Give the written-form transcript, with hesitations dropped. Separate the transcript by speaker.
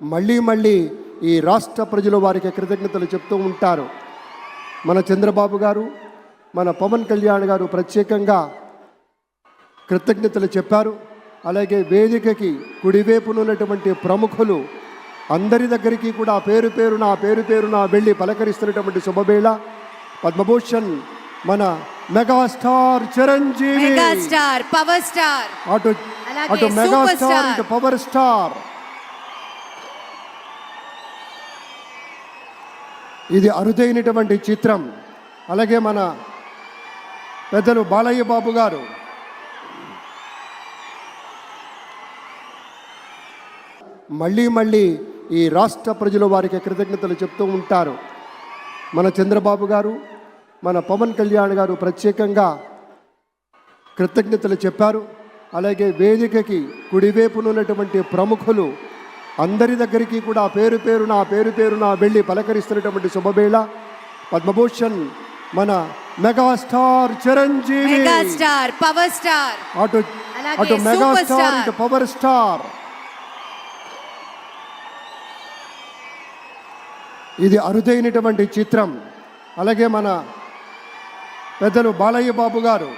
Speaker 1: మళ్ళీ మళ్ళీ ఈ రాష్ట్ర ప్రజలు వారికి కృతజ్ఞతలు చెప్తూ ఉంటారు. మన చంద్రబాబు గారు, మన పవన్ కళ్యాణ్ గారు ప్రత్యేకంగా కృతజ్ఞతలు చెప్పారు. అలాగే వేదికకి కుడివైపునున్నటువంటి ప్రముఖులు అందరి దగ్గరికి కూడా పేరు పేరున వెళ్ళి పలకరిస్తున్నటువంటి శుభవేళ. పద్మభూషణ్ మన megastar Chiranjeevi,
Speaker 2: megastar power star,
Speaker 1: అటు మెగాస్టార్ ఇటు పవర్ స్టార్. ఇది అరుదైనటువంటి చిత్రం. అలాగే మన పెద్దలు బాలయ్య బాబు గారు మళ్ళీ మళ్ళీ ఈ రాష్ట్ర ప్రజలు వారికి కృతజ్ఞతలు చెప్తూ ఉంటారు. మన చంద్రబాబు గారు, మన పవన్ కళ్యాణ్ గారు ప్రత్యేకంగా కృతజ్ఞతలు చెప్పారు. అలాగే వేదికకి కుడివైపునున్నటువంటి ప్రముఖులు అందరి దగ్గరికి కూడా పేరు పేరున వెళ్ళి పలకరిస్తున్నటువంటి శుభవేళ. పద్మభూషణ్ మన megastar Chiranjeevi,
Speaker 2: megastar power star,
Speaker 1: అటు మెగాస్టార్ ఇటు పవర్ స్టార్. ఇది అరుదైనటువంటి చిత్రం. అలాగే మన పెద్దలు బాలయ్య బాబు గారు